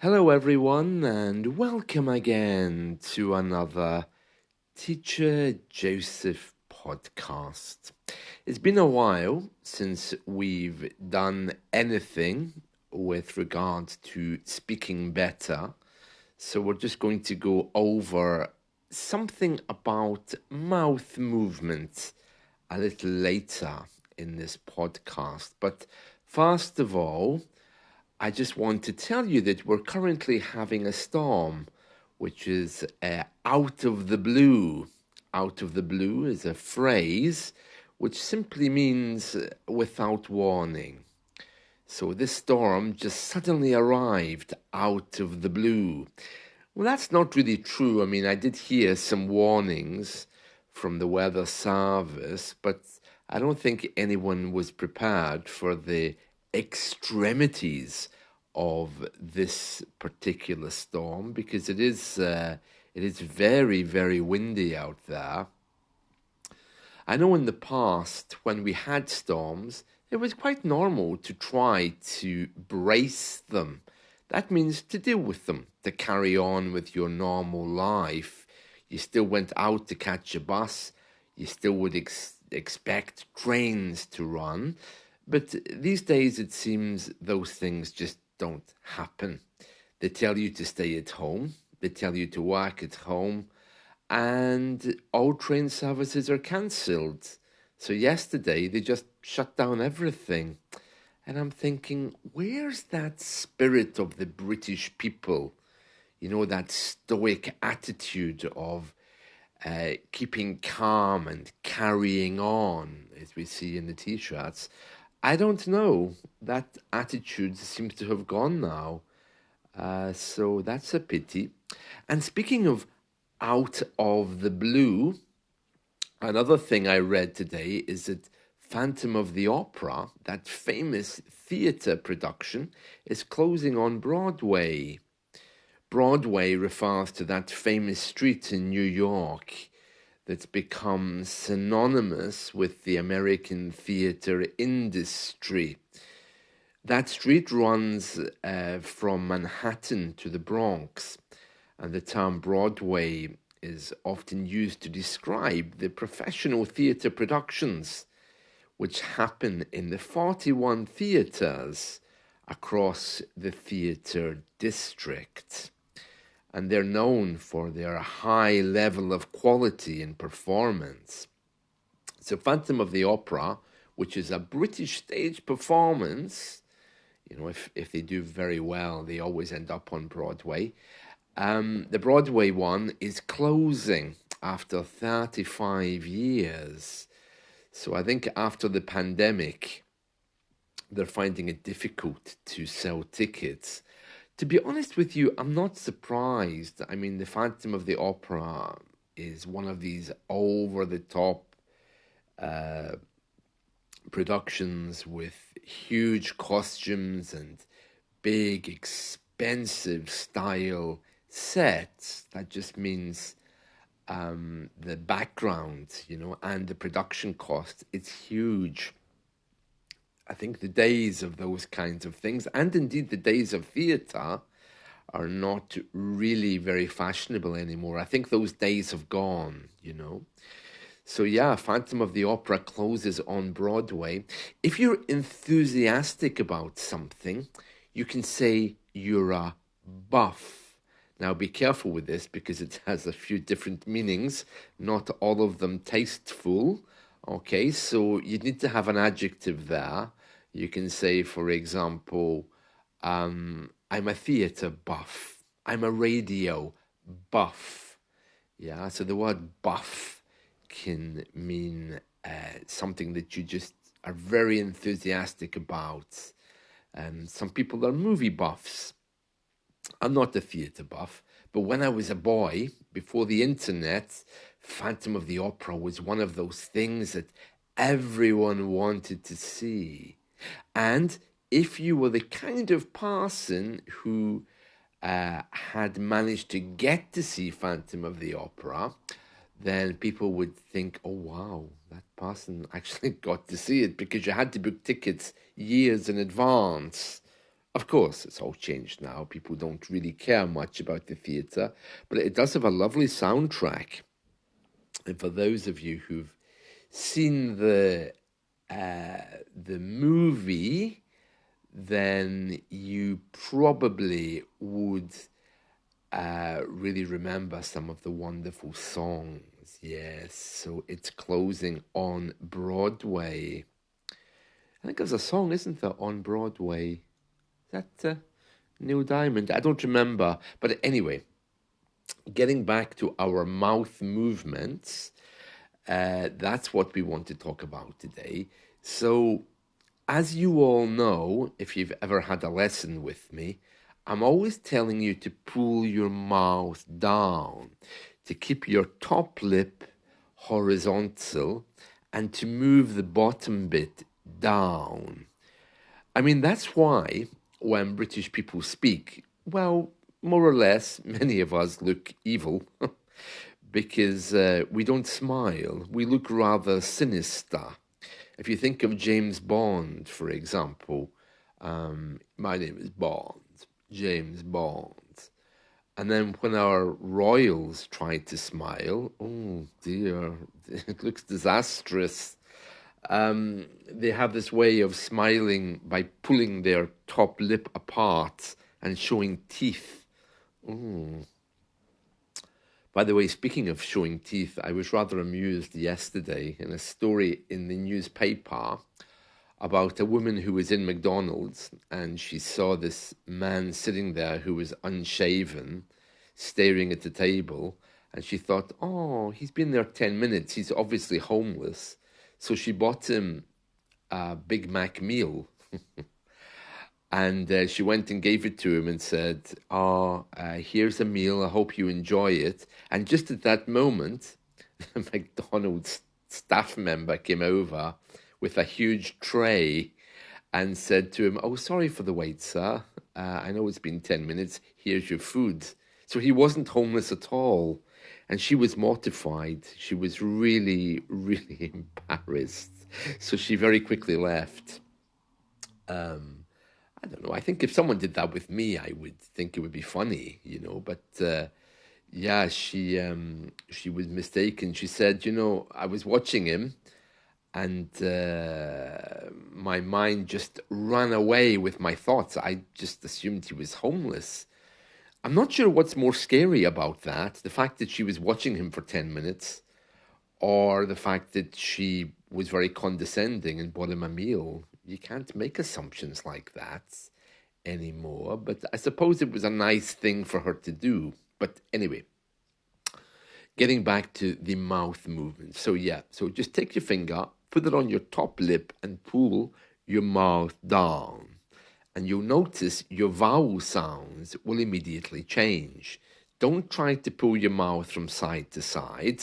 Hello, everyone, and welcome again to another Teacher Joseph podcast. It's been a while since we've done anything with regard to speaking better, so we're just going to go over something about mouth movement a little later in this podcast. But first of all, I just want to tell you that we're currently having a storm, which is out of the blue. Out of the blue is a phrase which simply means without warning. So this storm just suddenly arrived out of the blue. Well, that's not really true. I mean, I did hear some warnings from the weather service, but I don't think anyone was prepared for the extremities of this particular storm because it is very, very windy out there. I know in the past, when we had storms, it was quite normal to try to brace them. That means to deal with them, to carry on with your normal life. You still went out to catch a bus, you still would expect trains to run, but these days it seems those things just don't happen. They tell you to stay at home, they tell you to work at home, and all train services are cancelled. So yesterday they just shut down everything. And I'm thinking, where's that spirit of the British people? You know, that stoic attitude of keeping calm and carrying on, as we see in the T-shirts. I don't know. That attitude seems to have gone now. So that's a pity. And speaking of out of the blue, another thing I read today is that Phantom of the Opera, that famous theatre production, is closing on Broadway. Broadway refers to that famous street in New York that's become synonymous with the American theatre industry. That street runs from Manhattan to the Bronx, and the term Broadway is often used to describe the professional theatre productions which happen in the 41 theatres across the theatre district. And they're known for their high level of quality in performance. So Phantom of the Opera, which is a British stage performance, you know, if they do very well, they always end up on Broadway. The Broadway one is closing after 35 years. So I think after the pandemic, they're finding it difficult to sell tickets. To be honest with you, I'm not surprised. I mean, the Phantom of the Opera is one of these over-the-top productions with huge costumes and big, expensive style sets. That just means the background, you know, and the production cost, it's huge. I think the days of those kinds of things, and indeed the days of theatre, are not really very fashionable anymore. I think those days have gone, you know. So yeah, Phantom of the Opera closes on Broadway. If you're enthusiastic about something, you can say you're a buff. Now be careful with this because it has a few different meanings, not all of them tasteful. Okay, so you need to have an adjective there. You can say, for example, I'm a theatre buff. I'm a radio buff. Yeah, so the word buff can mean something that you just are very enthusiastic about. Some people are movie buffs. I'm not a theatre buff, but when I was a boy, before the internet, Phantom of the Opera was one of those things that everyone wanted to see. And if you were the kind of person who had managed to get to see Phantom of the Opera, then people would think, oh wow, that person actually got to see it, because you had to book tickets years in advance. Of course, it's all changed now. People don't really care much about the theatre, but it does have a lovely soundtrack. And for those of you who've seen the movie, then you probably would really remember some of the wonderful songs. Yes, so it's closing on Broadway. I think there's a song, isn't there, on Broadway? Is that Neil Diamond? I don't remember. But anyway, getting back to our mouth movements, that's what we want to talk about today. So, as you all know, if you've ever had a lesson with me, I'm always telling you to pull your mouth down, to keep your top lip horizontal, and to move the bottom bit down. I mean, that's why when British people speak, well, more or less, many of us look evil because we don't smile. We look rather sinister. If you think of James Bond, for example, my name is Bond, James Bond. And then when our royals try to smile, oh dear, it looks disastrous. They have this way of smiling by pulling their top lip apart and showing teeth. Ooh. By the way, speaking of showing teeth, I was rather amused yesterday in a story in the newspaper about a woman who was in McDonald's and she saw this man sitting there who was unshaven, staring at the table, and she thought, oh, he's been there 10 minutes, he's obviously homeless. So she bought him a Big Mac meal. And she went and gave it to him and said, here's a meal. I hope you enjoy it. And just at that moment, the McDonald's staff member came over with a huge tray and said to him, oh, sorry for the wait, sir. I know it's been 10 minutes. Here's your food. So he wasn't homeless at all. And she was mortified. She was really, really embarrassed. So she very quickly left. I don't know. I think if someone did that with me, I would think it would be funny, you know. But yeah, she was mistaken. She said, you know, I was watching him, and my mind just ran away with my thoughts. I just assumed he was homeless. I'm not sure what's more scary about that: the fact that she was watching him for 10 minutes, or the fact that she was very condescending and bought him a meal. You can't make assumptions like that anymore, but I suppose it was a nice thing for her to do. But anyway, getting back to the mouth movement. So yeah, so just take your finger, put it on your top lip and pull your mouth down. And you'll notice your vowel sounds will immediately change. Don't try to pull your mouth from side to side.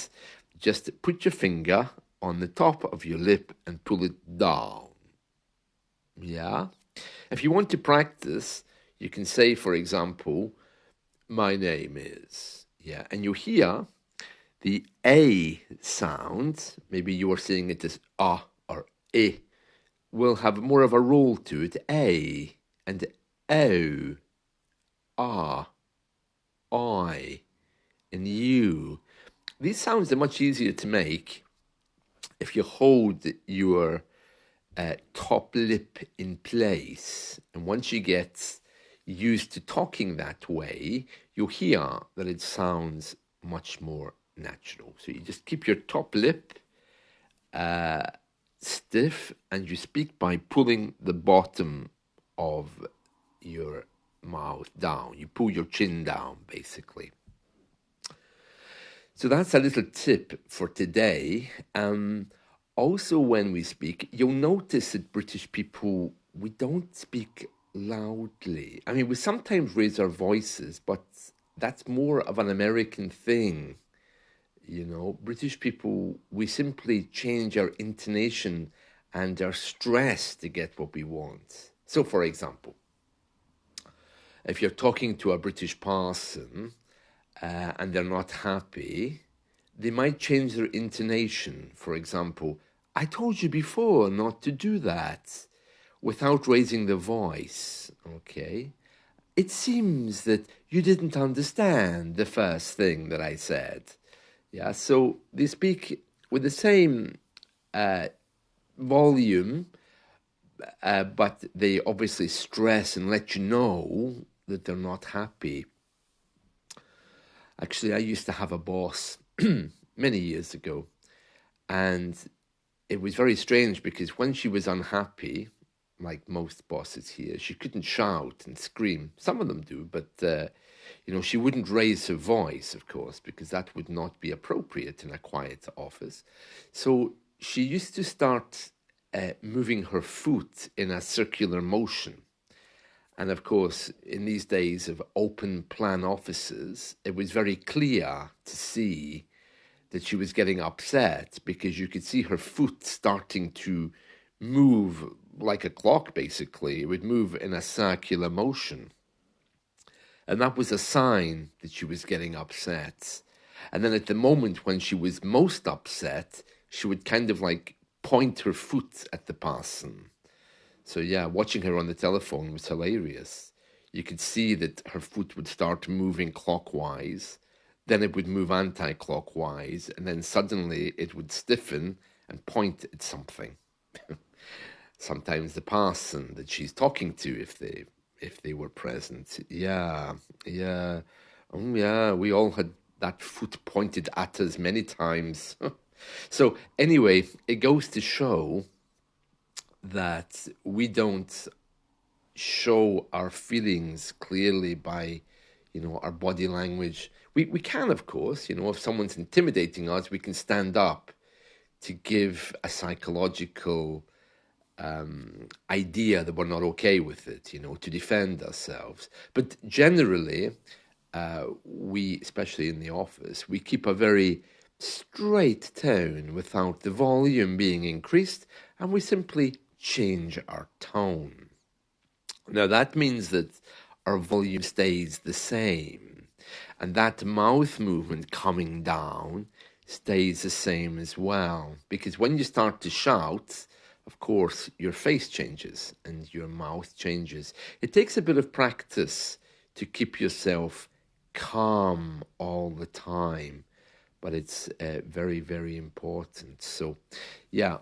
Just put your finger on the top of your lip and pull it down. Yeah? If you want to practice, you can say, for example, my name is. Yeah, and you hear the A sound, maybe you are saying it as or E, will have more of a roll to it. A and O, I, and U. These sounds are much easier to make if you hold your top lip in place. And once you get used to talking that way, you'll hear that it sounds much more natural. So you just keep your top lip stiff and you speak by pulling the bottom of your mouth down. You pull your chin down, basically. So that's a little tip for today. Also, when we speak, you'll notice that British people, we don't speak loudly. I mean, we sometimes raise our voices, but that's more of an American thing. You know, British people, we simply change our intonation and our stress to get what we want. So, for example, if you're talking to a British person and they're not happy, they might change their intonation. For example, I told you before not to do that. without raising the voice, okay, it seems that you didn't understand the first thing that I said. Yeah, so they speak with the same volume, but they obviously stress and let you know that they're not happy. Actually, I used to have a boss many years ago, and it was very strange because when she was unhappy, like most bosses here, she couldn't shout and scream. Some of them do, but she wouldn't raise her voice, of course, because that would not be appropriate in a quiet office. So she used to start moving her foot in a circular motion. And of course, in these days of open plan offices, it was very clear to see that she was getting upset because you could see her foot starting to move like a clock, basically. It would move in a circular motion. And that was a sign that she was getting upset. And then at the moment when she was most upset, she would kind of like point her foot at the person. So yeah, watching her on the telephone was hilarious. You could see that her foot would start moving clockwise, then it would move anti-clockwise, and then suddenly it would stiffen and point at something. Sometimes the person that she's talking to, if they were present. Yeah, yeah. Oh yeah, we all had that foot pointed at us many times. So anyway, it goes to show that we don't show our feelings clearly by, our body language. We can, of course, if someone's intimidating us, we can stand up to give a psychological idea that we're not okay with it, to defend ourselves. But generally, we, especially in the office, we keep a very straight tone without the volume being increased, and we simply change our tone. Now, that means that our volume stays the same, and that mouth movement coming down stays the same as well. Because when you start to shout, of course, your face changes and your mouth changes. It takes a bit of practice to keep yourself calm all the time, but it's very, very important. So, yeah.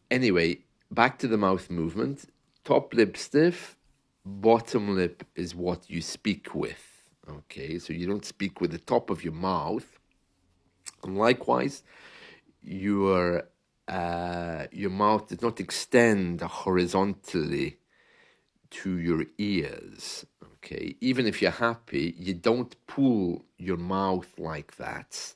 Anyway, back to the mouth movement. Top lip stiff, bottom lip is what you speak with. Okay, so you don't speak with the top of your mouth. And likewise, your mouth does not extend horizontally to your ears. Okay, even if you're happy, you don't pull your mouth like that.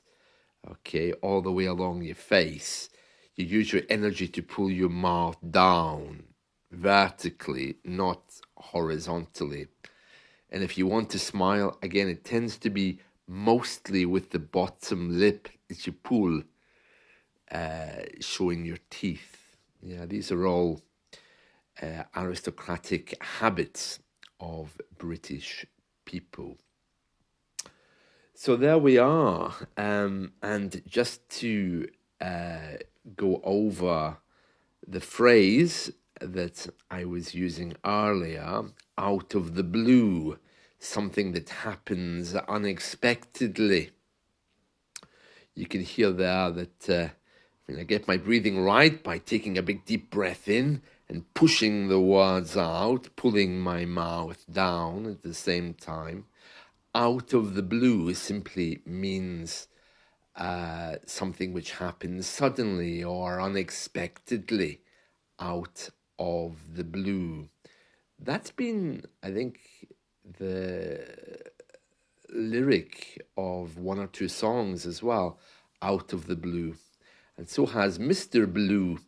Okay, all the way along your face. You use your energy to pull your mouth down vertically, not horizontally. And if you want to smile, again, it tends to be mostly with the bottom lip that you pull, showing your teeth. Yeah, these are all aristocratic habits of British people. So there we are. And just to go over the phrase that I was using earlier, out of the blue, something that happens unexpectedly. You can hear there that I get my breathing right by taking a big deep breath in and pushing the words out, pulling my mouth down at the same time. Out of the blue simply means something which happens suddenly or unexpectedly, out of the blue. That's been, I think, the lyric of one or two songs as well, out of the blue. And so has Mr. Blue,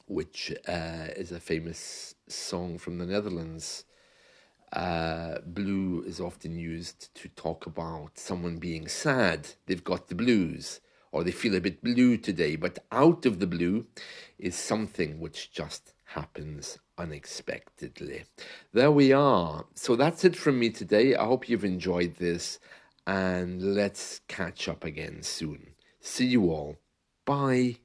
which is a famous song from the Netherlands. Blue is often used to talk about someone being sad. They've got the blues, or they feel a bit blue today. But out of the blue is something which just happens unexpectedly. There we are. So that's it from me today. I hope you've enjoyed this, and let's catch up again soon. See you all. Bye.